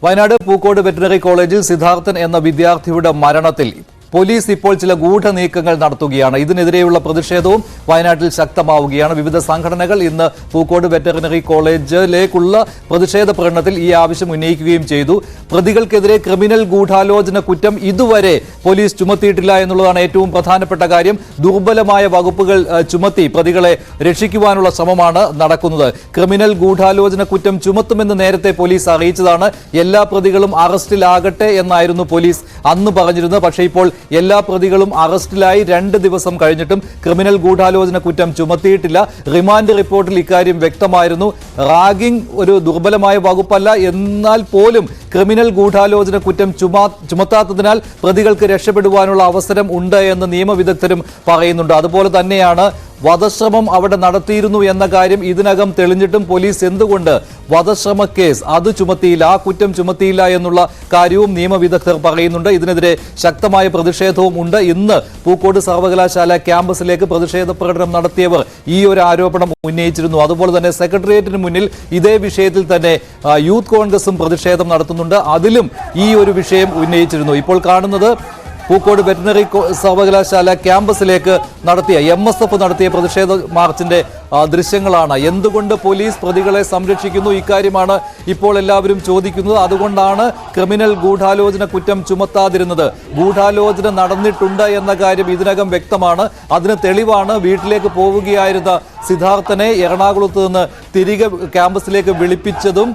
Wayanad Pookode veterinary കോളേജിൽ സിദ്ധാർത്ഥൻ എന്ന വിദ്യാർത്ഥിയുടെ മരണത്തിൽ പോലീസ് ഇപ്പോൾ ചില ഗൂഢനീക്കങ്ങൾ നടത്തുകയാണ്. ഇതിനെതിരെയുള്ള പ്രതിഷേധവും വയനാട്ടിൽ ശക്തമാവുകയാണ്. വിവിധ സംഘടനകൾ ഇന്ന് പൂക്കോട് വെറ്ററിനറി കോളേജിലേക്കുള്ള പ്രതിഷേധ പ്രകടനത്തിൽ ഈ ആവശ്യം ഉന്നയിക്കുകയും ചെയ്തു. പ്രതികൾക്കെതിരെ ക്രിമിനൽ ഗൂഢാലോചന കുറ്റം ഇതുവരെ പോലീസ് ചുമത്തിയിട്ടില്ല എന്നുള്ളതാണ് ഏറ്റവും പ്രധാനപ്പെട്ട കാര്യം. ദുർബലമായ വകുപ്പുകൾ ചുമത്തി പ്രതികളെ രക്ഷിക്കുവാനുള്ള ശ്രമമാണ് നടക്കുന്നത്. ക്രിമിനൽ ഗൂഢാലോചന കുറ്റം ചുമത്തുമെന്ന് നേരത്തെ പോലീസ് അറിയിച്ചതാണ്. എല്ലാ പ്രതികളും അറസ്റ്റിലാകട്ടെ എന്നായിരുന്നു പോലീസ് അന്ന് പറഞ്ഞിരുന്നത്. പക്ഷേ ഇപ്പോൾ എല്ലാ പ്രതികളും അറസ്റ്റിലായി 2 ദിവസം കഴിഞ്ഞിട്ടും ക്രിമിനൽ ഗൂഢാലോചന കുറ്റം ചുമത്തിയിട്ടില്ല. റിമാൻഡ് റിപ്പോർട്ടിൽ ഇക്കാര്യം വ്യക്തമായിരുന്നു. റാഗിംഗ് ഒരു ദുർബലമായ വകുപ്പല്ല, എന്നാൽ പോലും ക്രിമിനൽ ഗൂഢാലോചന കുറ്റം ചുമത്താത്തതിനാൽ പ്രതികൾക്ക് രക്ഷപ്പെടുവാനുള്ള അവസരം ഉണ്ട് എന്ന് നിയമവിദഗ്ധരും പറയുന്നുണ്ട്. അതുപോലെ തന്നെയാണ് വധശ്രമം അവിടെ നടത്തിയിരുന്നു എന്ന കാര്യം ഇതിനകം തെളിഞ്ഞിട്ടും പോലീസ് എന്തുകൊണ്ട് വധശ്രമ കേസ് അത് ചുമത്തിയില്ല, ആ കുറ്റം ചുമത്തിയില്ല എന്നുള്ള കാര്യവും നിയമവിദഗ്ധർ പറയുന്നുണ്ട്. ഇതിനെതിരെ ശക്തമായ പ്രതിഷേധവും ഉണ്ട്. ഇന്ന് പൂക്കോട് സർവകലാശാല ക്യാമ്പസിലേക്ക് പ്രതിഷേധ പ്രകടനം നടത്തിയവർ ഈ ഒരു ആരോപണം ഉന്നയിച്ചിരുന്നു. അതുപോലെ തന്നെ സെക്രട്ടേറിയറ്റിന് മുന്നിൽ ഇതേ വിഷയത്തിൽ തന്നെ യൂത്ത് കോൺഗ്രസും പ്രതിഷേധം നടത്തുന്നുണ്ട്. അതിലും ഈ ഒരു വിഷയം ഉന്നയിച്ചിരുന്നു. ഇപ്പോൾ കാണുന്നത് പൂക്കോട് വെറ്ററിനറി സർവകലാശാല ക്യാമ്പസിലേക്ക് നടത്തിയ MSF നടത്തിയ പ്രതിഷേധ മാർച്ചിന്റെ ദൃശ്യങ്ങളാണ്. എന്തുകൊണ്ട് പോലീസ് പ്രതികളെ സംരക്ഷിക്കുന്നു, ഇക്കാര്യമാണ് ഇപ്പോൾ എല്ലാവരും ചോദിക്കുന്നത്. അതുകൊണ്ടാണ് ക്രിമിനൽ ഗൂഢാലോചന കുറ്റം ചുമത്താതിരുന്നത്. ഗൂഢാലോചന നടന്നിട്ടുണ്ട് എന്ന കാര്യം ഇതിനകം വ്യക്തമാണ്. അതിന് തെളിവാണ് വീട്ടിലേക്ക് പോവുകയായിരുന്ന സിദ്ധാർത്ഥനെ എറണാകുളത്ത് നിന്ന് തിരികെ ക്യാമ്പസിലേക്ക് വിളിപ്പിച്ചതും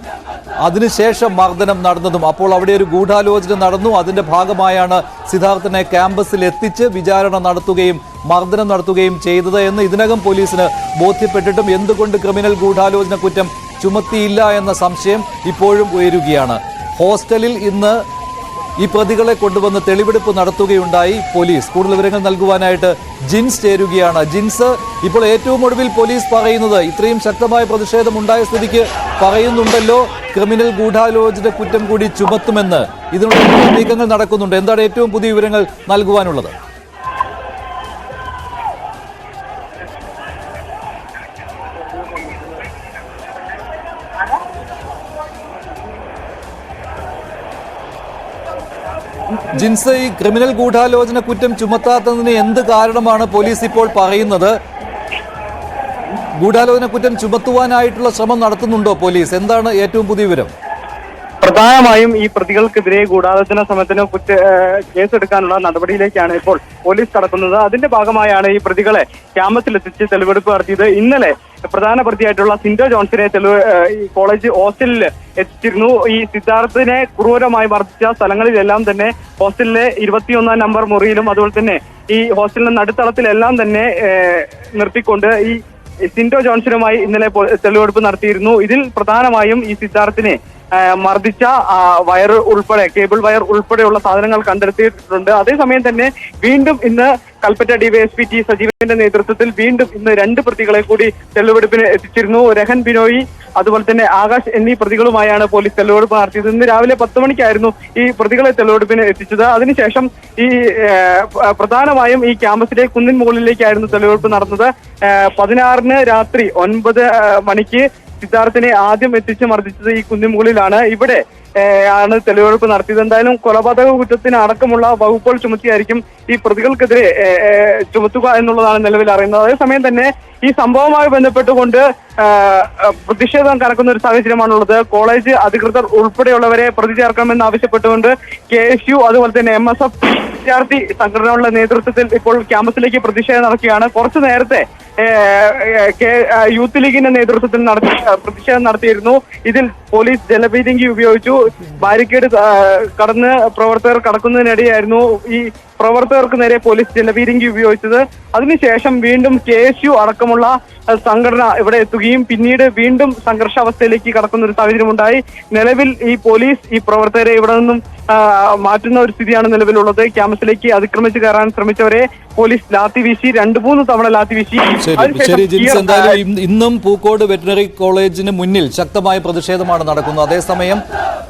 അതിനുശേഷം മർദ്ദനം നടന്നതും. അപ്പോൾ അവിടെ ഒരു ഗൂഢാലോചന നടന്നു. അതിന്റെ ഭാഗമായാണ് സിദ്ധാർത്ഥനെ ക്യാമ്പസിൽ എത്തിച്ച് വിചാരണ നടത്തുകയും മർദ്ദനം നടത്തുകയും ചെയ്തത് എന്ന് ഇതിനകം പോലീസിന് ബോധ്യപ്പെട്ടിട്ടും എന്തുകൊണ്ട് ക്രിമിനൽ ഗൂഢാലോചന കുറ്റം ചുമത്തിയില്ല എന്ന സംശയം ഇപ്പോഴും ഉയരുകയാണ്. ഹോസ്റ്റലിൽ ഇന്ന് ഈ പ്രതികളെ കൊണ്ടുവന്ന് തെളിവെടുപ്പ് നടത്തുകയുണ്ടായി പോലീസ്. കൂടുതൽ വിവരങ്ങൾ നൽകുവാനായിട്ട് ജിൻസ് ചേരുകയാണ്. ജിൻസ്, ഇപ്പോൾ ഏറ്റവും ഒടുവിൽ പോലീസ് പറയുന്നത് ഇത്രയും ശക്തമായ പ്രതിഷേധം ഉണ്ടായ സ്ഥിതിക്ക് പറയുന്നുണ്ടല്ലോ ക്രിമിനൽ ഗൂഢാലോചന കുറ്റം കൂടി ചുമത്തുമെന്ന്. ഇതിനുള്ള നീക്കങ്ങൾ നടക്കുന്നുണ്ട്. എന്താണ് ഏറ്റവും പുതിയ വിവരങ്ങൾ നൽകുവാനുള്ളത്? ജിൻസ്, ഈ ക്രിമിനൽ ഗൂഢാലോചന കുറ്റം ചുമത്താത്തതിന് എന്ത് കാരണമാണ് പോലീസ് ഇപ്പോൾ പറയുന്നത്? ഗൂഢാലോചന കുറ്റം ചുമത്തുവാനായിട്ടുള്ള ശ്രമം നടത്തുന്നുണ്ടോ പോലീസ്? എന്താണ് ഏറ്റവും പുതിയ വിവരം? പ്രധാനമായും ഈ പ്രതികൾക്കെതിരെ ഗൂഢാലോചന ശ്രമത്തിന് കേസെടുക്കാനുള്ള നടപടിയിലേക്കാണ് ഇപ്പോൾ പോലീസ് കടക്കുന്നത്. അതിന്റെ ഭാഗമായാണ് ഈ പ്രതികളെ ക്യാമ്പസിലെത്തിച്ച് തെളിവെടുപ്പ് നടത്തിയത്. ഇന്നലെ പ്രധാന പ്രതിയായിട്ടുള്ള സിൻഡോ ജോൺസിനെ ഈ കോളേജ് ഹോസ്റ്റലിൽ എത്തിച്ചിരുന്നു. ഈ സിദ്ധാർത്ഥിനെ ക്രൂരമായി മർദ്ദിച്ച സ്ഥലങ്ങളിലെല്ലാം തന്നെ ഹോസ്റ്റലിലെ 21 നമ്പർ മുറിയിലും അതുപോലെ തന്നെ ഈ ഹോസ്റ്റലിന്റെ നടുത്തളത്തിലെല്ലാം തന്നെ നിർത്തിക്കൊണ്ട് ഈ സിൻഡോ ജോൺസനുമായി ഇന്നലെ തെളിവെടുപ്പ് നടത്തിയിരുന്നു. ഇതിൽ പ്രധാനമായും ഈ സിദ്ധാർത്ഥിനെ മർദ്ദിച്ച വയർ ഉൾപ്പെടെ കേബിൾ വയർ ഉൾപ്പെടെയുള്ള സാധനങ്ങൾ കണ്ടെത്തിയിട്ടുണ്ട്. അതേസമയം തന്നെ വീണ്ടും ഇന്ന് കൽപ്പറ്റ ഡിവൈഎസ്പി ടി സജീവന്റെ നേതൃത്വത്തിൽ വീണ്ടും ഇന്ന് 2 പ്രതികളെ കൂടി തെളിവെടുപ്പിന് എത്തിച്ചിരുന്നു. രഹൻ ബിനോയ് അതുപോലെ തന്നെ ആകാശ് എന്നീ പ്രതികളുമായാണ് പോലീസ് തെളിവെടുപ്പ് നടത്തിയത്. ഇന്ന് രാവിലെ 10 മണിക്കായിരുന്നു ഈ പ്രതികളെ തെളിവെടുപ്പിന് എത്തിച്ചത്. അതിനുശേഷം ഈ പ്രധാനമായും ഈ ക്യാമ്പസിലെ കുന്നിൻ മുകളിലേക്കായിരുന്നു തെളിവെടുപ്പ് നടന്നത്. 16-ന് രാത്രി 9 മണിക്ക് സിദ്ധാർത്ഥിനെ ആദ്യം എത്തിച്ച് മർദ്ദിച്ചത് ഈ കുന്നിൻ മുകളിലാണ്. ഇവിടെ ആണ് തെളിവെടുപ്പ് നടത്തിയത്. എന്തായാലും കൊലപാതക കുറ്റത്തിന് അടക്കമുള്ള വകുപ്പുകൾ ചുമത്തിയായിരിക്കും ഈ പ്രതികൾക്കെതിരെ ചുമത്തുക എന്നുള്ളതാണ് നിലവിൽ അറിയുന്നത്. അതേസമയം തന്നെ ഈ സംഭവവുമായി ബന്ധപ്പെട്ടുകൊണ്ട് പ്രതിഷേധം കനക്കുന്ന ഒരു സാഹചര്യമാണുള്ളത്. കോളേജ് അധികൃതർ ഉൾപ്പെടെയുള്ളവരെ പ്രതി ചേർക്കണമെന്ന് ആവശ്യപ്പെട്ടുകൊണ്ട് KSU അതുപോലെ തന്നെ MSF വിദ്യാർത്ഥി സംഘടനകളുടെ നേതൃത്വത്തിൽ ഇപ്പോൾ ക്യാമ്പസിലേക്ക് പ്രതിഷേധം നടക്കുകയാണ്. കുറച്ചു നേരത്തെ യൂത്ത് ലീഗിന്റെ നേതൃത്വത്തിൽ പ്രതിഷേധം നടത്തിയിരുന്നു. ഇതിൽ പോലീസ് ജലപീരങ്കി ഉപയോഗിച്ചു. ബാരിക്കേഡ് കടന്ന് പ്രവർത്തകർ കടക്കുന്നതിനിടെയായിരുന്നു ഈ പ്രവർത്തകർക്ക് നേരെ പോലീസ് ജലപീരങ്കി ഉപയോഗിച്ചത്. അതിനുശേഷം വീണ്ടും KSU അടക്കമുള്ള സംഘടന ഇവിടെ എത്തുകയും പിന്നീട് വീണ്ടും സംഘർഷാവസ്ഥയിലേക്ക് കടക്കുന്ന ഒരു സാഹചര്യമുണ്ടായി. നിലവിൽ ഈ പോലീസ് ഈ പ്രവർത്തകരെ ഇവിടെ നിന്നും മാറ്റുന്ന ഒരു സ്ഥിതിയാണ് നിലവിലുള്ളത്. ക്യാമ്പസിലേക്ക് അതിക്രമിച്ച് കയറാൻ ശ്രമിച്ചവരെ പോലീസ് ലാത്തി വീശി 2-3 തവണ ലാത്തി വീശി. ശരി ജിൻസ്, എന്തായാലും ഇന്നും പൂക്കോട് വെറ്ററിനറി കോളേജിന് മുന്നിൽ ശക്തമായ പ്രതിഷേധമാണ് നടക്കുന്നത്. അതേസമയം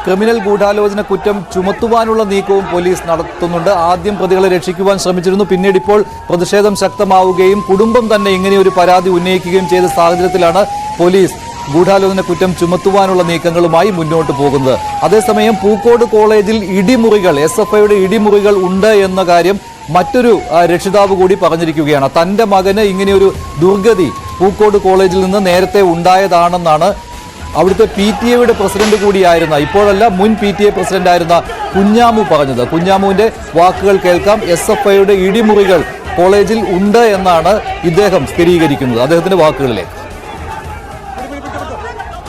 ക്രിമിനൽ ഗൂഢാലോചന കുറ്റം ചുമത്തുവാനുള്ള നീക്കവും പോലീസ് നടത്തുന്നുണ്ട്. ആദ്യം പ്രതികളെ രക്ഷിക്കുവാൻ ശ്രമിച്ചിരുന്നു. പിന്നീട് ഇപ്പോൾ പ്രതിഷേധം ശക്തമാവുകയും കുടുംബം തന്നെ ഇങ്ങനെ ഒരു പരാതി ഉന്നയിക്കുകയും ചെയ്ത സാഹചര്യത്തിലാണ് പോലീസ് ഗൂഢാലോചന കുറ്റം ചുമത്തുവാനുള്ള നീക്കങ്ങളുമായി മുന്നോട്ട് പോകുന്നത്. അതേസമയം പൂക്കോട് കോളേജിൽ ഇടിമുറികൾ, SFIയുടെ ഇടിമുറികൾ ഉണ്ട് എന്ന കാര്യം മറ്റൊരു രക്ഷിതാവ് കൂടി പറഞ്ഞിരിക്കുകയാണ്. തന്റെ മകന് ഇങ്ങനെയൊരു ദുർഗതി പൂക്കോട് കോളേജിൽ നിന്ന് നേരത്തെ ഉണ്ടായതാണെന്നാണ് അവിടുത്തെ PTA പ്രസിഡന്റ് കൂടിയായിരുന്ന, ഇപ്പോഴല്ല മുൻ PTA പ്രസിഡന്റ് ആയിരുന്ന കുഞ്ഞാമു പറഞ്ഞത്. കുഞ്ഞാമുവിന്റെ വാക്കുകൾ കേൾക്കാം. SFIയുടെ ഇടിമുറികൾ കോളേജിൽ ഉണ്ട് എന്നാണ് ഇദ്ദേഹം സ്ഥിരീകരിക്കുന്നത്. അദ്ദേഹത്തിന്റെ വാക്കുകളിലേക്ക്.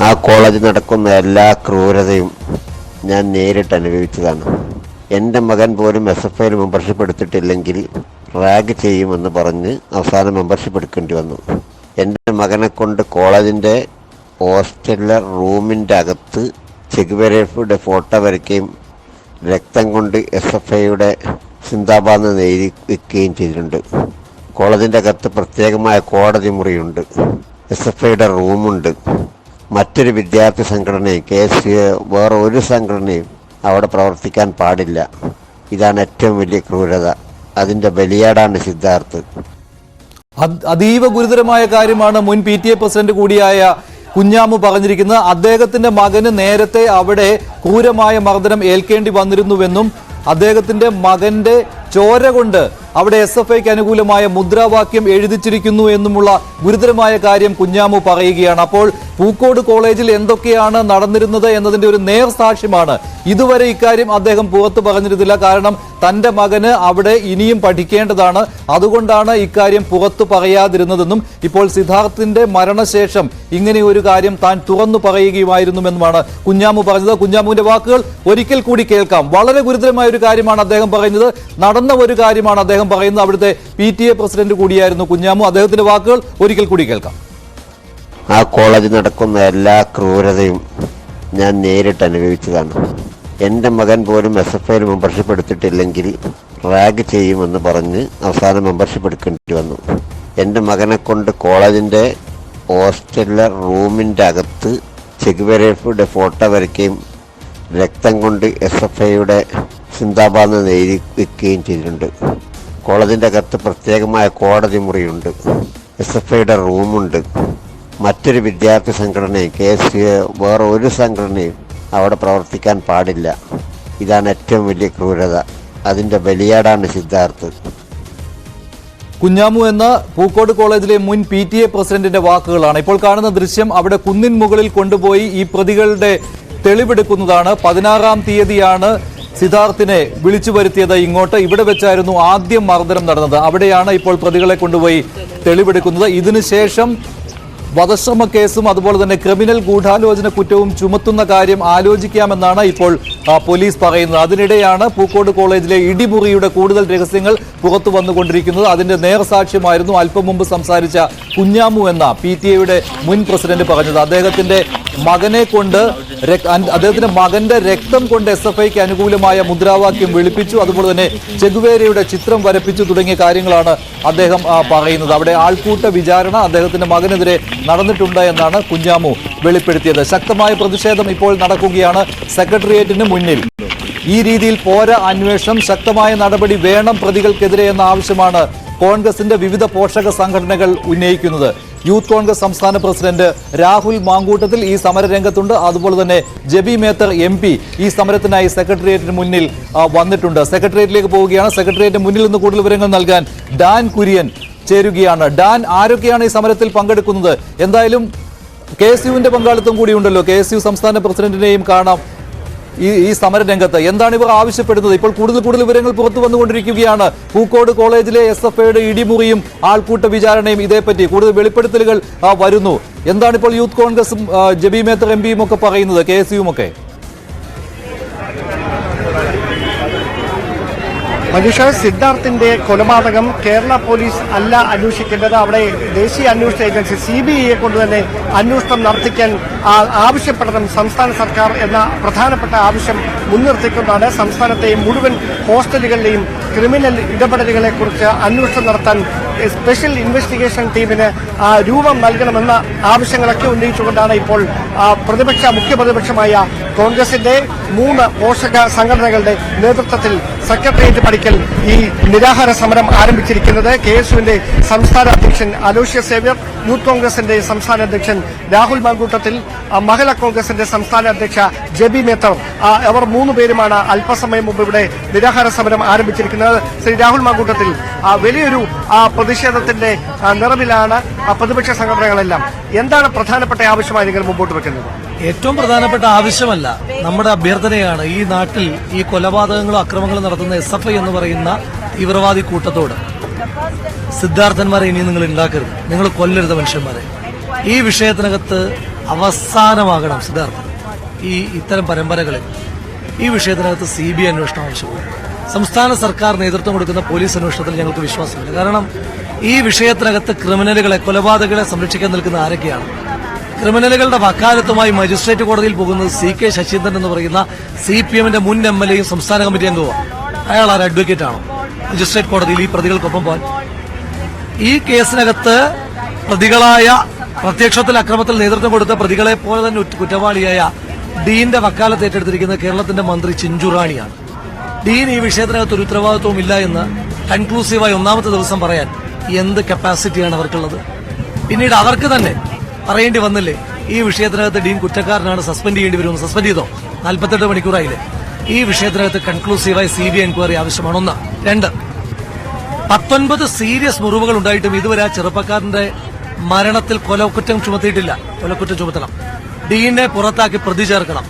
ആ കോളേജിൽ നടക്കുന്ന എല്ലാ ക്രൂരതയും ഞാൻ നേരിട്ട് അനുഭവിച്ചതാണ്. എൻ്റെ മകൻ പോലും SFIയിൽ മെമ്പർഷിപ്പ് എടുത്തിട്ടില്ലെങ്കിൽ റാഗ് ചെയ്യുമെന്ന് പറഞ്ഞ് അവസാനം മെമ്പർഷിപ്പ് എടുക്കേണ്ടി വന്നു. എൻ്റെ മകനെ കൊണ്ട് കോളേജിൻ്റെ ഹോസ്റ്റലിലെ റൂമിൻ്റെ അകത്ത് ചെഗുവേരയുടെ ഫോട്ടോ വരയ്ക്കുകയും രക്തം കൊണ്ട് SFIയുടെ സിന്ദാബാദ് എഴുതി വയ്ക്കുകയും ചെയ്തിട്ടുണ്ട്. കോളേജിൻ്റെ അകത്ത് പ്രത്യേകമായ കോടതി മുറിയുണ്ട്, SFIയുടെ റൂമുണ്ട്. മറ്റൊരു വിദ്യാർത്ഥി സംഘടനയും വേറെ ഒരു സംഘടനയും അവിടെ പ്രവർത്തിക്കാൻ പാടില്ല. ഇതാണ് ഏറ്റവും വലിയ ക്രൂരത. അതിൻ്റെ ബലിയാടാണ് സിദ്ധാർത്ഥ്. അതീവ ഗുരുതരമായ കാര്യമാണ് മുൻ PTA പ്രസിഡന്റ് കൂടിയായ കുഞ്ഞാമു പറഞ്ഞിരിക്കുന്നത്. അദ്ദേഹത്തിന്റെ മകന് നേരത്തെ അവിടെ ക്രൂരമായ മർദ്ദനം ഏൽക്കേണ്ടി വന്നിരുന്നുവെന്നും അദ്ദേഹത്തിന്റെ മകന്റെ ചോര കൊണ്ട് അവിടെ SFIക്ക് അനുകൂലമായ മുദ്രാവാക്യം എഴുതിച്ചിരിക്കുന്നു എന്നുമുള്ള ഗുരുതരമായ കാര്യം കുഞ്ഞാമു പറയുകയാണ്. അപ്പോൾ പൂക്കോട് കോളേജിൽ എന്തൊക്കെയാണ് നടന്നിരുന്നത് എന്നതിന്റെ ഒരു നേർസാക്ഷ്യമാണ്. ഇതുവരെ ഇക്കാര്യം അദ്ദേഹം പുറത്തു പറഞ്ഞിരുന്നില്ല. കാരണം തന്റെ മകന് അവിടെ ഇനിയും പഠിക്കേണ്ടതാണ്, അതുകൊണ്ടാണ് ഇക്കാര്യം പുറത്തു പറയാതിരുന്നതെന്നും ഇപ്പോൾ സിദ്ധാർത്ഥിന്റെ മരണശേഷം ഇങ്ങനെ ഒരു കാര്യം താൻ തുറന്നു പറയുകയുമായിരുന്നുവെന്നുമാണ് കുഞ്ഞാമു പറഞ്ഞത്. കുഞ്ഞാമുവിന്റെ വാക്കുകൾ ഒരിക്കൽ കൂടി കേൾക്കാം. വളരെ ഗുരുതരമായ ഒരു കാര്യമാണ് അദ്ദേഹം പറയുന്നത്, നടന്ന ഒരു കാര്യമാണ് അദ്ദേഹം പറയുന്നത്. അവിടുത്തെ PTA പ്രസിഡന്റ് കൂടിയായിരുന്നു കുഞ്ഞാമു. അദ്ദേഹത്തിന്റെ വാക്കുകൾ ഒരിക്കൽ കൂടി കേൾക്കാം. ആ കോളേജിൽ നടക്കുന്ന എല്ലാ ക്രൂരതയും ഞാൻ നേരിട്ട് അനുഭവിച്ചതാണ്. എൻ്റെ മകൻ പോലും SFIയിൽ മെമ്പർഷിപ്പ് എടുത്തിട്ടില്ലെങ്കിൽ റാഗ് ചെയ്യുമെന്ന് പറഞ്ഞ് അവസാനം മെമ്പർഷിപ്പ് എടുക്കേണ്ടി വന്നു. എൻ്റെ മകനെ കൊണ്ട് കോളേജിൻ്റെ ഹോസ്റ്റലിലെ റൂമിൻ്റെ അകത്ത് ചെഗുവേരയുടെ ഫോട്ടോ വരയ്ക്കുകയും രക്തം കൊണ്ട് SFIയുടെ സിന്ദാബാദ് എഴുതി വയ്ക്കുകയും ചെയ്തിട്ടുണ്ട്. കോളേജിൻ്റെ അകത്ത് പ്രത്യേകമായ കോടതി മുറിയുണ്ട്, SFIയുടെ റൂമുണ്ട്. മറ്റൊരു വിദ്യാർത്ഥി സംഘടനയും വേറെ ഒരു സംഘടനയും അവിടെ പ്രവർത്തിക്കാൻ പാടില്ല. ഇതാണ് ഏറ്റവും വലിയ ക്രൂരത. അതിൻ്റെ ബലിയാടാണ് സിദ്ധാർത്ഥ്. കുഞ്ഞാമു എന്ന പൂക്കോട് കോളേജിലെ മുൻ PTA പ്രസിഡന്റിന്റെ വാക്കുകളാണ്. ഇപ്പോൾ കാണുന്ന ദൃശ്യം അവിടെ കുന്നിൻ മുകളിൽ കൊണ്ടുപോയി ഈ പ്രതികളുടെ തെളിവെടുക്കുന്നതാണ്. 16-ാം തീയതിയാണ് സിദ്ധാർത്ഥിനെ വിളിച്ചു വരുത്തിയത് ഇങ്ങോട്ട്. ഇവിടെ വെച്ചായിരുന്നു ആദ്യം മർദ്ദനം നടന്നത്. അവിടെയാണ് ഇപ്പോൾ പ്രതികളെ കൊണ്ടുപോയി തെളിവെടുക്കുന്നത്. ഇതിനുശേഷം വധശ്രമ കേസും അതുപോലെ തന്നെ ക്രിമിനൽ ഗൂഢാലോചന കുറ്റവും ചുമത്തുന്ന കാര്യം ആലോചിക്കാമെന്നാണ് ഇപ്പോൾ പോലീസ് പറയുന്നത്. അതിനിടെയാണ് പൂക്കോട് കോളേജിലെ ഇടിമുറിയുടെ കൂടുതൽ രഹസ്യങ്ങൾ പുറത്തു വന്നുകൊണ്ടിരിക്കുന്നത്. അതിന്റെ നേർസാക്ഷ്യമായിരുന്നു അല്പം മുമ്പ് സംസാരിച്ച കുഞ്ഞാമു എന്ന PTA മുൻ പ്രസിഡന്റ് പറഞ്ഞത്. അദ്ദേഹത്തിന്റെ മകന്റെ രക്തം കൊണ്ട് SFIക്ക് അനുകൂലമായ മുദ്രാവാക്യം വിളിപ്പിച്ചു, അതുപോലെ തന്നെ ചെഗുവേരയുടെ ചിത്രം വരപ്പിച്ചു തുടങ്ങിയ കാര്യങ്ങളാണ് അദ്ദേഹം പറയുന്നത്. അവിടെ ആൾക്കൂട്ട വിചാരണ അദ്ദേഹത്തിന്റെ മകനെതിരെ നടന്നിട്ടുണ്ട് എന്നാണ് കുഞ്ഞാമു വെളിപ്പെടുത്തിയത്. ശക്തമായ പ്രതിഷേധം ഇപ്പോൾ നടക്കുകയാണ് സെക്രട്ടേറിയറ്റിന് മുന്നിൽ. ഈ രീതിയിൽ പോരാ അന്വേഷണം, ശക്തമായ നടപടി വേണം പ്രതികൾക്കെതിരെ എന്ന ആവശ്യമാണ് കോൺഗ്രസിന്റെ വിവിധ പോഷക സംഘടനകൾ ഉന്നയിക്കുന്നത്. യൂത്ത് കോൺഗ്രസ് സംസ്ഥാന പ്രസിഡന്റ് രാഹുൽ മാങ്കൂട്ടത്തിൽ ഈ സമരരംഗത്തുണ്ട്. അതുപോലെ തന്നെ ജബി മേത്തർ MP ഈ സമരത്തിനായി സെക്രട്ടേറിയറ്റിന് മുന്നിൽ വന്നിട്ടുണ്ട്. സെക്രട്ടേറിയറ്റിലേക്ക് പോവുകയാണ്. സെക്രട്ടേറിയറ്റിന് മുന്നിൽ നിന്ന് കൂടുതൽ വിവരങ്ങൾ നൽകാൻ ഡാൻ കുര്യൻ ചേരുകയാണ്. ഡാൻ, ആരൊക്കെയാണ് ഈ സമരത്തിൽ പങ്കെടുക്കുന്നത്? എന്തായാലും KSUവിന്റെ പങ്കാളിത്തം കൂടിയുണ്ടല്ലോ. KSU സംസ്ഥാന പ്രസിഡന്റിനെയും കാണാം ഈ സമരരംഗത്ത്. എന്താണ് ഇവർ ആവശ്യപ്പെടുന്നത്? ഇപ്പോൾ കൂടുതൽ വിവരങ്ങൾ പുറത്തു വന്നുകൊണ്ടിരിക്കുകയാണ്. പൂക്കോട് കോളേജിലെ SFIയുടെ ഇടിമുറിയും ആൾക്കൂട്ട വിചാരണയും ഇതേപ്പറ്റി കൂടുതൽ വെളിപ്പെടുത്തലുകൾ വരുന്നു. എന്താണ് ഇപ്പോൾ യൂത്ത് കോൺഗ്രസും ജബി മേത്തർ MPയും ഒക്കെ പറയുന്നത്, KSUവും ഒക്കെ? മനീഷ, സിദ്ധാർത്ഥിന്റെ കൊലപാതകം കേരള പോലീസ് അല്ല അന്വേഷിക്കേണ്ടത്. അവിടെ ദേശീയ അന്വേഷണ ഏജൻസി CBIയെ കൊണ്ട് തന്നെ അന്വേഷണം നടത്തിക്കാൻ ആവശ്യപ്പെടണം സംസ്ഥാന സർക്കാർ എന്ന പ്രധാനപ്പെട്ട ആവശ്യം മുൻനിർത്തിക്കൊണ്ടാണ് സംസ്ഥാനത്തെ മുഴുവൻ ഹോസ്റ്റലുകളിലെയും ക്രിമിനൽ ഇടപെടലുകളെക്കുറിച്ച് അന്വേഷണം നടത്താൻ സ്പെഷ്യൽ ഇൻവെസ്റ്റിഗേഷൻ ടീമിന് രൂപം നൽകണമെന്ന ആവശ്യങ്ങളൊക്കെ ഉന്നയിച്ചുകൊണ്ടാണ് ഇപ്പോൾ മുഖ്യ പ്രതിപക്ഷമായ കോൺഗ്രസിന്റെ 3 പോഷക സംഘടനകളുടെ നേതൃത്വത്തിൽ സെക്രട്ടേറിയറ്റ് പടിക്കൽ ഈ നിരാഹാര സമരം ആരംഭിച്ചിരിക്കുന്നത്. KSUവിന്റെ സംസ്ഥാന അധ്യക്ഷൻ അലോഷ്യസ് സേവ്യർ, യൂത്ത് കോൺഗ്രസിന്റെ സംസ്ഥാന അധ്യക്ഷൻ രാഹുൽ മാങ്കൂട്ടത്തിൽ, മഹിളാ കോൺഗ്രസിന്റെ സംസ്ഥാന അധ്യക്ഷ ജെബി മേത്തർ, അവർ 3 പേരുമാണ് അല്പസമയം മുമ്പ് ഇവിടെ നിരാഹാര സമരം ആരംഭിച്ചിരിക്കുന്നത്. ശ്രീ രാഹുൽ മാങ്കൂട്ടത്തിൽ, വലിയൊരു പ്രതിഷേധത്തിന്റെ നിറവിലാണ് പ്രതിപക്ഷ സംഘടനകളെല്ലാം. എന്താണ് പ്രധാനപ്പെട്ട ആവശ്യമായി നിങ്ങൾ മുമ്പോട്ട് വെക്കുന്നത്? ഏറ്റവും പ്രധാനപ്പെട്ട ആവശ്യമല്ല, നമ്മുടെ അഭ്യർത്ഥനയാണ്. ഈ നാട്ടിൽ ഈ കൊലപാതകങ്ങളും അക്രമങ്ങളും നടത്തുന്ന SFI എന്ന് പറയുന്ന തീവ്രവാദി കൂട്ടത്തോട്, സിദ്ധാർത്ഥന്മാരെ ഇനി നിങ്ങൾ ഉണ്ടാക്കരുത്, നിങ്ങൾ കൊല്ലരുത് മനുഷ്യന്മാരെ. ഈ വിഷയത്തിനകത്ത് അവസാനമാകണം സിദ്ധാർത്ഥൻ. ഇത്തരം പരമ്പരകളിൽ ഈ വിഷയത്തിനകത്ത് CBI അന്വേഷണം ആവശ്യമാണ്. സംസ്ഥാന സർക്കാർ നേതൃത്വം കൊടുക്കുന്ന പോലീസ് അന്വേഷണത്തിൽ ഞങ്ങൾക്ക് വിശ്വാസമില്ല. കാരണം ഈ വിഷയത്തിനകത്ത് ക്രിമിനലുകളെ, കൊലപാതകളെ സംരക്ഷിക്കാൻ നിൽക്കുന്ന ആരൊക്കെയാണ്? ക്രിമിനലുകളുടെ വക്കാലത്തുമായി മജിസ്ട്രേറ്റ് കോടതിയിൽ പോകുന്നത് CK ശശീന്ദ്രൻ എന്ന് പറയുന്ന CPMന്റെ മുൻ MLAയും സംസ്ഥാന കമ്മിറ്റി അംഗവുമാണ്. അയാൾ ആര്, അഡ്വക്കേറ്റ് ആണോ? മജിസ്ട്രേറ്റ് കോടതിയിൽ ഈ പ്രതികൾക്കൊപ്പം പോകാൻ? ഈ കേസിനകത്ത് പ്രതികളായ, പ്രത്യക്ഷത്തിൽ അക്രമത്തിൽ നേതൃത്വം കൊടുത്ത പ്രതികളെ പോലെ തന്നെ കുറ്റവാളിയായ ഡീന്റെ വക്കാലത്ത് ഏറ്റെടുത്തിരിക്കുന്ന കേരളത്തിന്റെ മന്ത്രി ചിഞ്ചുറാണിയാണ്. ഡീൻ ഈ വിഷയത്തിനകത്ത് ഒരു ഉത്തരവാദിത്വവും ഇല്ല എന്ന് കൺക്ലൂസീവായി 1ാമത്തെ ദിവസം പറയാൻ എന്ത് കപ്പാസിറ്റിയാണ് അവർക്കുള്ളത്? പിന്നീട് അവർക്ക് തന്നെ പറയേണ്ടി വന്നില്ലേ, ഈ വിഷയത്തിനകത്ത് ഡീൻ കുറ്റക്കാരനാണ്, സസ്പെൻഡ് ചെയ്യേണ്ടി വരുമെന്ന്. സസ്പെൻഡ് ചെയ്തോ? 48 മണിക്കൂറായില്ലേ? ഈ വിഷയത്തിനകത്ത് കൺക്ലൂസീവായി CBI എൻക്വയറി ആവശ്യമാണ്. 1. 2, 19 സീരിയസ് മുറിവുകൾ ഉണ്ടായിട്ടും ഇതുവരെ ആ ചെറുപ്പക്കാരന്റെ മരണത്തിൽ കൊലക്കുറ്റം ചുമത്തിയിട്ടില്ല. കൊലക്കുറ്റം ചുമത്തണം. ഡീനെ പുറത്താക്കി പ്രതി ചേർക്കണം.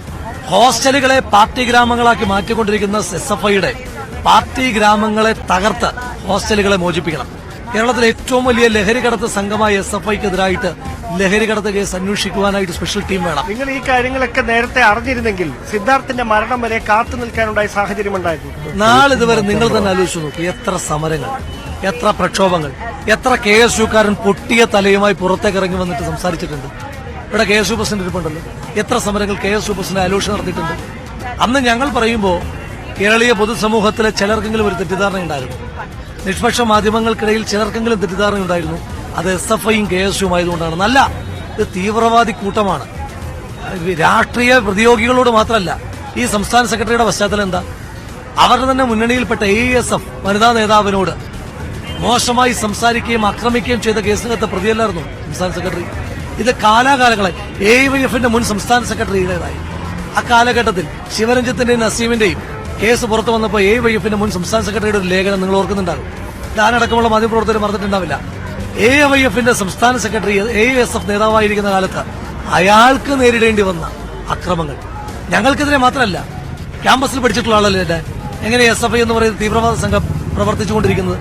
ഹോസ്റ്റലുകളെ പാർട്ടി ഗ്രാമങ്ങളാക്കി മാറ്റിക്കൊണ്ടിരിക്കുന്ന SFIയുടെ പാർട്ടി ഗ്രാമങ്ങളെ തകർത്ത് ഹോസ്റ്റലുകളെ മോചിപ്പിക്കണം. കേരളത്തിലെ ഏറ്റവും വലിയ ലഹരികടത്ത് സംഘമായ SFIക്കെതിരായിട്ട് ലഹരികടത്ത് കേസ് അന്വേഷിക്കുവാനായിട്ട് സ്പെഷ്യൽ ടീം വേണം. നിങ്ങൾ ഈ കാര്യങ്ങളൊക്കെ നേരത്തെ അറിഞ്ഞിരുന്നെങ്കിൽ സിദ്ധാർത്ഥിന്റെ മരണം വരെ കാത്തു നിൽക്കാനുണ്ടായ സാഹചര്യമുണ്ടായിരുന്നു. നാളിതുവരെ നിങ്ങൾ തന്നെ ആലോചിച്ചു നോക്കൂ, എത്ര സമരങ്ങൾ, എത്ര പ്രക്ഷോഭങ്ങൾ, എത്ര KSUക്കാരൻ പൊട്ടിയ തലയുമായി പുറത്തേക്ക് ഇറങ്ങി വന്നിട്ട് സംസാരിച്ചിട്ടുണ്ട്. ഇവിടെ KSU പ്രസിഡന്റ് ഇരിപ്പുണ്ടല്ലോ. എത്ര സമരങ്ങൾ KSU പ്രസിഡന്റ് ആലോചന നടത്തിയിട്ടുണ്ട്. അന്ന് ഞങ്ങൾ പറയുമ്പോൾ കേരളീയ പൊതുസമൂഹത്തിലെ ചിലർക്കെങ്കിലും ഒരു തെറ്റിദ്ധാരണ ഉണ്ടായിരുന്നു. നിഷ്പക്ഷ മാധ്യമങ്ങൾക്കിടയിൽ ചിലർക്കെങ്കിലും തെറ്റിദ്ധാരണ ഉണ്ടായിരുന്നു. അത് SFIയും KSUവും ആയതുകൊണ്ടാണ്. നല്ല, ഇത് തീവ്രവാദി കൂട്ടമാണ്. രാഷ്ട്രീയ പ്രതിയോഗികളോട് മാത്രമല്ല, ഈ സംസ്ഥാന സെക്രട്ടറിയുടെ പശ്ചാത്തലം എന്താ? അവരുടെ തന്നെ മുന്നണിയിൽപ്പെട്ട ASF വനിതാ നേതാവിനോട് മോശമായി സംസാരിക്കുകയും ആക്രമിക്കുകയും ചെയ്ത കേസിനകത്ത് പ്രതിയല്ലായിരുന്നു സംസ്ഥാന സെക്രട്ടറി. ഇത് കാലാകാലങ്ങളെ AYFന്റെ മുൻ സംസ്ഥാന സെക്രട്ടറിയുടേതായി. ആ കാലഘട്ടത്തിൽ ശിവരഞ്ജിത്തിന്റെയും നസീമിന്റെയും കേസ് പുറത്തു വന്നപ്പോൾ AYFന്റെ മുൻ സംസ്ഥാന സെക്രട്ടറിയുടെ ഒരു ലേഖനം നിങ്ങൾ ഓർക്കുന്നുണ്ടാകും. ഞാനടക്കമുള്ള മാധ്യമപ്രവർത്തകർ മറന്നിട്ടുണ്ടാവില്ല. AYFന്റെ സംസ്ഥാന സെക്രട്ടറി ASF നേതാവായിരിക്കുന്ന കാലത്ത് അയാൾക്ക് നേരിടേണ്ടി വന്ന അക്രമങ്ങൾ ഞങ്ങൾക്കെതിരെ മാത്രമല്ല, ക്യാമ്പസിൽ പഠിച്ചിട്ടുള്ള ആളല്ലേ എങ്ങനെ SFI എന്ന് പറയുന്ന തീവ്രവാദ സംഘം പ്രവർത്തിച്ചുകൊണ്ടിരിക്കുന്നത്.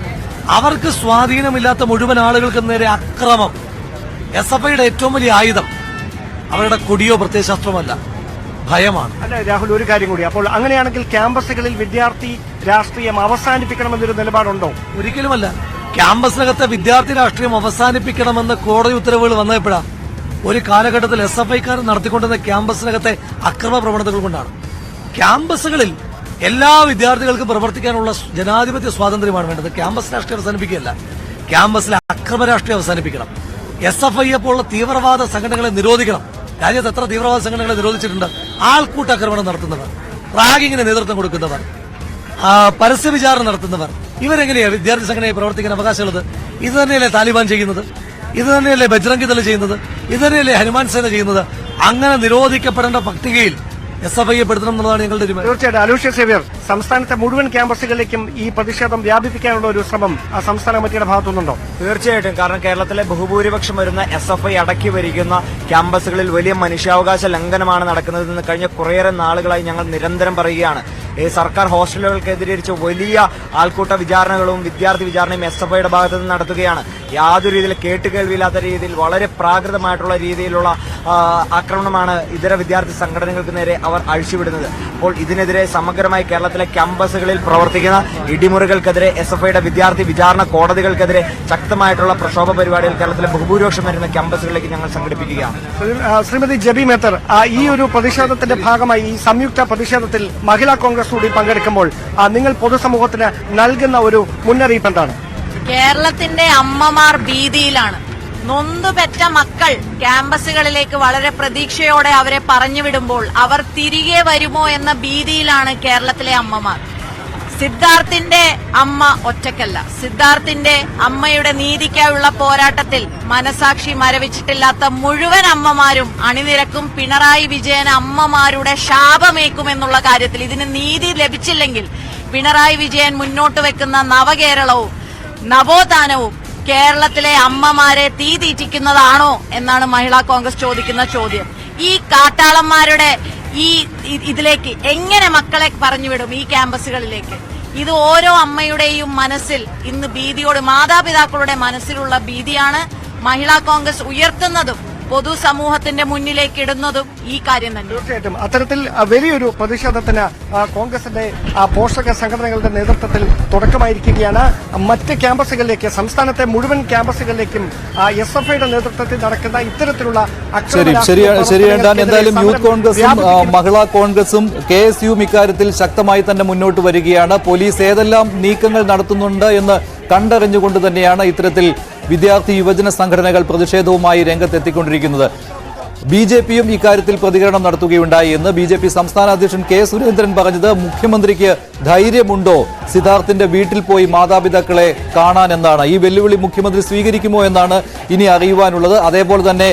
അവർക്ക് സ്വാധീനമില്ലാത്ത മുഴുവൻ ആളുകൾക്ക് നേരെ അക്രമം. SFIയുടെ ഏറ്റവും വലിയ ആയുധം അവരുടെ കൊടിയോ പ്രത്യയശാസ്ത്രമല്ല, ഭയമാണ്. അല്ല രാഹുൽ, ഒരു കാര്യം കൂടി. അപ്പോൾ അങ്ങനെയാണെങ്കിൽ ക്യാമ്പസുകളിൽ വിദ്യാർത്ഥി രാഷ്ട്രീയം അവസാനിപ്പിക്കണമെന്നൊരു നിലപാടുണ്ടോ? ഒരിക്കലുമല്ല. ക്യാമ്പസിനകത്തെ വിദ്യാർത്ഥി രാഷ്ട്രീയം അവസാനിപ്പിക്കണമെന്ന് കോടതി ഉത്തരവുകൾ വന്നപ്പോഴാ ഒരു കാലഘട്ടത്തിൽ SFIക്കാർ നടത്തിക്കൊണ്ടിരുന്ന ക്യാമ്പസിനകത്തെ അക്രമ പ്രവണതകൾ കൊണ്ടാണ്. ക്യാമ്പസുകളിൽ എല്ലാ വിദ്യാർത്ഥികൾക്കും പ്രവർത്തിക്കാനുള്ള ജനാധിപത്യ സ്വാതന്ത്ര്യമാണ് വേണ്ടത്. ക്യാമ്പസ് രാഷ്ട്രീയം അവസാനിപ്പിക്കുകയല്ല, ക്യാമ്പസിലെ അക്രമ രാഷ്ട്രീയം അവസാനിപ്പിക്കണം. SFIയെ പോലുള്ള തീവ്രവാദ സംഘടനകളെ നിരോധിക്കണം. രാജ്യത്ത് എത്ര തീവ്രവാദ സംഘടനകളെ നിരോധിച്ചിട്ടുണ്ട്? ആൾക്കൂട്ടാക്രമണം നടത്തുന്നവർ, റാഗിങ്ങിന് നേതൃത്വം കൊടുക്കുന്നവർ, പരസ്യ വിചാരണ നടത്തുന്നവർ, ഇവരെങ്ങനെയാണ് വിദ്യാർത്ഥി സംഘടനയെ പ്രവർത്തിക്കാൻ അവകാശമുള്ളത്? ഇത് തന്നെയല്ലേ താലിബാൻ ചെയ്യുന്നത്? ഇത് തന്നെയല്ലേ ബജ്രംഗി ദൾ ചെയ്യുന്നത്? ഇത് തന്നെയല്ലേ ഹനുമാൻ സേന ചെയ്യുന്നത്? അങ്ങനെ നിരോധിക്കപ്പെടേണ്ട പട്ടികയിൽ SFIയെ പെടുത്തണം എന്നുള്ളതാണ് ഞങ്ങളുടെ ഒരു. തീർച്ചയായിട്ടും അലോഷ്യസ് സേവ്യർ, സംസ്ഥാനത്തെ മുഴുവൻ ക്യാമ്പസുകളിലേക്കും ഈ പ്രതിഷേധം വ്യാപിപ്പിക്കാനുള്ള ഒരു ശ്രമം ആ സംസ്ഥാന കമ്മിറ്റിയുടെ ഭാഗത്തുനിന്നുണ്ടോ? തീർച്ചയായിട്ടും. കാരണം കേരളത്തിലെ ബഹുഭൂരിപക്ഷം വരുന്ന SFI അടക്കി വരിക്കുന്ന ക്യാമ്പസുകളിൽ വലിയ മനുഷ്യാവകാശ ലംഘനമാണ് നടക്കുന്നതെന്ന് കഴിഞ്ഞ കുറേയേറെ നാളുകളായി ഞങ്ങൾ നിരന്തരം പറയുകയാണ്. ഈ സർക്കാർ ഹോസ്റ്റലുകൾക്കെതിരെ വലിയ ആൾക്കൂട്ട വിചാരണകളും വിദ്യാർത്ഥി വിചാരണയും SFIയുടെ ഭാഗത്തു നിന്ന് നടത്തുകയാണ്. യാതൊരു രീതിയിൽ കേട്ടുകേൾവിയില്ലാത്ത രീതിയിൽ വളരെ പ്രാകൃതമായിട്ടുള്ള രീതിയിലുള്ള ആക്രമണമാണ് ഇതര വിദ്യാർത്ഥി സംഘടനകൾക്ക് നേരെ അവർ അഴിച്ചുവിടുന്നത്. അപ്പോൾ ഇതിനെതിരെ സമഗ്രമായി കേരളത്തിലെ ക്യാമ്പസുകളിൽ പ്രവർത്തിക്കുന്ന ഇടിമുറികൾക്കെതിരെ SFIയുടെ വിദ്യാർത്ഥി വിചാരണ കോടതികൾക്കെതിരെ ശക്തമായിട്ടുള്ള പ്രക്ഷോഭ പരിപാടികൾ കേരളത്തിലെ ബഹുഭൂരിപക്ഷം വരുന്ന ക്യാമ്പസുകളിലേക്ക് ഞങ്ങൾ സംഘടിപ്പിക്കുകയാണ്. ശ്രീമതി ജെബി മേത്തർ, ഈ ഒരു പ്രതിഷേധത്തിന്റെ ഭാഗമായി ഈ സംയുക്ത പ്രതിഷേധത്തിൽ മഹിളാ കോൺഗ്രസ് കൂടി പങ്കെടുക്കുമ്പോൾ നിങ്ങൾ പൊതുസമൂഹത്തിന് നൽകുന്ന ഒരു മുന്നറിയിപ്പ് എന്താണ്? കേരളത്തിന്റെ അമ്മമാർ ഭീതിയിലാണ്. നൊന്തുപെറ്റ മക്കൾ ക്യാമ്പസുകളിലേക്ക് വളരെ പ്രതീക്ഷയോടെ അവരെ പറഞ്ഞുവിടുമ്പോൾ അവർ തിരികെ വരുമോ എന്ന ഭീതിയിലാണ് കേരളത്തിലെ അമ്മമാർ. സിദ്ധാർത്ഥിന്റെ അമ്മ ഒറ്റക്കല്ല. സിദ്ധാർത്ഥിന്റെ അമ്മയുടെ നീതിക്കായുള്ള പോരാട്ടത്തിൽ മനസാക്ഷി മരവിച്ചിട്ടില്ലാത്ത മുഴുവൻ അമ്മമാരും അണിനിരക്കും. പിണറായി വിജയൻ അമ്മമാരുടെ ശാപമേക്കുമെന്നുള്ള കാര്യത്തിൽ ഇതിന് നീതി ലഭിച്ചില്ലെങ്കിൽ പിണറായി വിജയൻ മുന്നോട്ട് വെക്കുന്ന നവകേരളവും നവോത്ഥാനവും കേരളത്തിലെ അമ്മമാരെ തീ തീറ്റിക്കുന്നതാണോ എന്നാണ് മഹിളാ കോൺഗ്രസ് ചോദിക്കുന്ന ചോദ്യം. ഈ കാട്ടാളന്മാരുടെ ഇതിലേക്ക് എങ്ങനെ മക്കളെ പറഞ്ഞുവിടും ഈ ക്യാമ്പസുകളിലേക്ക്? ഇത് ഓരോ അമ്മയുടെയും മനസ്സിൽ ഇന്ന് ഭീതിയോട്, മാതാപിതാക്കളുടെ മനസ്സിലുള്ള ഭീതിയാണ് മഹിളാ കോൺഗ്രസ് ഉയർത്തുന്നതും പൊതുസമൂഹത്തിന്റെ മുന്നിലേക്ക് ഇടുന്നതും ഈ കാര്യം തന്നെ. തീർച്ചയായിട്ടും അത്തരത്തിൽ വലിയൊരു പ്രതിഷേധത്തിന് കോൺഗ്രസിന്റെ പോഷക സംഘടനകളുടെ നേതൃത്വത്തിൽ തുടക്കമായിരിക്കുകയാണ്. മറ്റ് ക്യാമ്പസുകളിലേക്ക്, സംസ്ഥാനത്തെ മുഴുവൻ ക്യാമ്പസുകളിലേക്കും SFIയുടെ നേതൃത്വത്തിൽ നടക്കുന്ന ഇത്തരത്തിലുള്ള ശരിയാണ്. എന്തായാലും യൂത്ത് കോൺഗ്രസും മഹിളാ കോൺഗ്രസും KSUവും ഇക്കാര്യത്തിൽ ശക്തമായി തന്നെ മുന്നോട്ട് വരികയാണ്. പോലീസ് ഏതെല്ലാം നീക്കങ്ങൾ നടത്തുന്നുണ്ട് എന്ന് കണ്ടറിഞ്ഞുകൊണ്ട് തന്നെയാണ് ഇത്തരത്തിൽ വിദ്യാർത്ഥി യുവജന സംഘടനകൾ പ്രതിഷേധവുമായി രംഗത്തെത്തിക്കൊണ്ടിരിക്കുന്നത്. BJPയും ഇക്കാര്യത്തിൽ പ്രതികരണം നടത്തുകയുണ്ടായി എന്ന് BJP സംസ്ഥാന അധ്യക്ഷൻ K. സുരേന്ദ്രൻ പറഞ്ഞത്, മുഖ്യമന്ത്രിക്ക് ധൈര്യമുണ്ടോ സിദ്ധാർത്ഥിന്റെ വീട്ടിൽ പോയി മാതാപിതാക്കളെ കാണാൻ എന്നാണ്. ഈ വെല്ലുവിളി മുഖ്യമന്ത്രി സ്വീകരിക്കുമോ എന്നാണ് ഇനി അറിയുവാനുള്ളത്. അതേപോലെ തന്നെ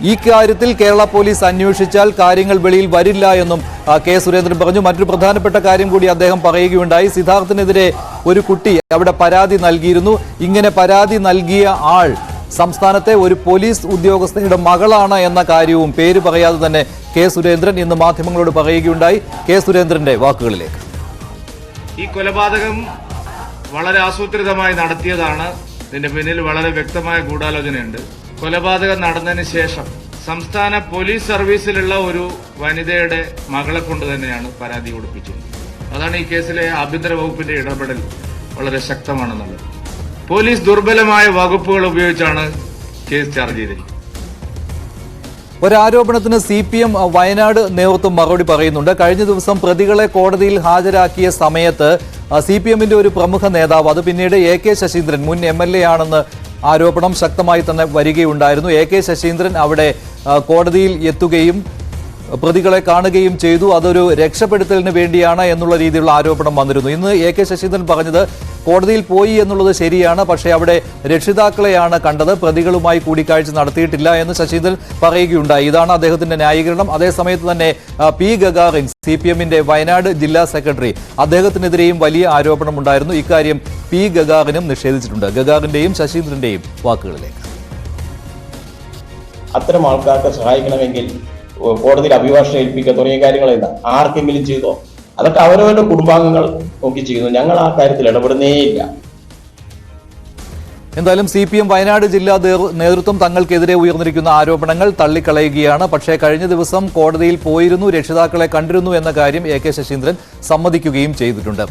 ഈ കാര്യത്തിൽ കേരള പോലീസ് അന്വേഷിച്ചാൽ കാര്യങ്ങൾ വെളിയിൽ വരില്ല എന്നും K. സുരേന്ദ്രൻ പറഞ്ഞു. മറ്റൊരു പ്രധാനപ്പെട്ട കാര്യം കൂടി അദ്ദേഹം പറയുകയുണ്ടായി. സിദ്ധാർത്ഥിനെതിരെ ഒരു കുട്ടി അവിടെ പരാതി നൽകിയിരുന്നു. ഇങ്ങനെ പരാതി നൽകിയ ആൾ സംസ്ഥാനത്തെ ഒരു പോലീസ് ഉദ്യോഗസ്ഥയുടെ മകളാണ് എന്ന കാര്യവും പേര് പറയാതെ തന്നെ K. സുരേന്ദ്രൻ ഇന്ന് മാധ്യമങ്ങളോട് പറയുകയുണ്ടായി. K. സുരേന്ദ്രന്റെ വാക്കുകളിലേക്ക്. ഈ കൊലപാതകം വളരെ ആസൂത്രിതമായി നടത്തിയതാണ്. ഇതിന്റെ പിന്നിൽ വളരെ വ്യക്തമായ ഗൂഢാലോചനയുണ്ട്. കൊലപാതകം നടന്നതിന് ശേഷം സംസ്ഥാന പോലീസ് സർവീസിലുള്ള ഒരു വനിതയുടെ മകളെ കൊണ്ട് തന്നെയാണ് പരാതി കൊടുപ്പിച്ചത്. അതാണ് ഈ കേസിലെ ആഭ്യന്തര വകുപ്പിന്റെ ഇടപെടൽ വളരെ ശക്തമാണെന്നുള്ളത്. പോലീസ് ദുർബലമായ വകുപ്പുകൾ ഉപയോഗിച്ചാണ് കേസ് ചാർജ് ചെയ്തിരിക്കുന്നത്. ഒരാരോപണത്തിന് CPM വയനാട് നേതൃത്വം മറുപടി പറയുന്നുണ്ട്. കഴിഞ്ഞ ദിവസം പ്രതികളെ കോടതിയിൽ ഹാജരാക്കിയ സമയത്ത് CPMന്റെ ഒരു പ്രമുഖ നേതാവ്, അത് പിന്നീട് AK ശശീന്ദ്രൻ, മുൻ MLA ആണെന്ന് ആരോപണം ശക്തമായി തന്നെ വരികയുണ്ടായിരുന്നു. AK ശശീന്ദ്രൻ അവിടെ കോടതിയിൽ എത്തുകയും പ്രതികളെ കാണുകയും ചെയ്തു. അതൊരു രക്ഷപ്പെടുത്തലിന് വേണ്ടിയാണ് എന്നുള്ള രീതിയിലുള്ള ആരോപണം വന്നിരുന്നു. ഇന്ന് AK ശശീന്ദ്രൻ പറഞ്ഞത് കോടതിയിൽ പോയി എന്നുള്ളത് ശരിയാണ്, പക്ഷേ അവിടെ രക്ഷിതാക്കളെയാണ് കണ്ടത്, പ്രതികളുമായി കൂടിക്കാഴ്ച നടത്തിയിട്ടില്ല എന്ന് ശശീന്ദ്രൻ പറയുകയുണ്ടായി. ഇതാണ് അദ്ദേഹത്തിന്റെ ന്യായീകരണം. അതേസമയത്ത് തന്നെ P. ഗഗാറിൻ, CPMന്റെ വയനാട് ജില്ലാ സെക്രട്ടറി, അദ്ദേഹത്തിനെതിരെയും വലിയ ആരോപണം ഉണ്ടായിരുന്നു. ഇക്കാര്യം P. ഗഗാറിനും നിഷേധിച്ചിട്ടുണ്ട്. ഗഗാറിന്റെയും ശശീന്ദ്രന്റെയും വാക്കുകളിലേക്ക്. അത്തരം ആൾക്കാർക്ക് സഹായിക്കണമെങ്കിൽ കോടതിയിൽ അഭിഭാഷണം ഏൽപ്പിക്കുക തുടങ്ങിയ കാര്യങ്ങൾ ആർക്കെങ്കിലും ചെയ്തോ? അതൊക്കെ അവരവരുടെ കുടുംബാംഗങ്ങൾ നോക്കി ചെയ്യുന്നു. ഞങ്ങൾ ആ കാര്യത്തിൽ ഇടപെടുന്നേയില്ല. എന്തായാലും CPM വയനാട് ജില്ലാ നേതൃത്വം തങ്ങൾക്കെതിരെ ഉയർന്നിരിക്കുന്ന ആരോപണങ്ങൾ തള്ളിക്കളയുകയാണ്. പക്ഷേ കഴിഞ്ഞ ദിവസം കോടതിയിൽ പോയിരുന്നു, രക്ഷിതാക്കളെ കണ്ടിരുന്നു എന്ന കാര്യം AK ശശീന്ദ്രൻ സമ്മതിക്കുകയും ചെയ്തിട്ടുണ്ട്.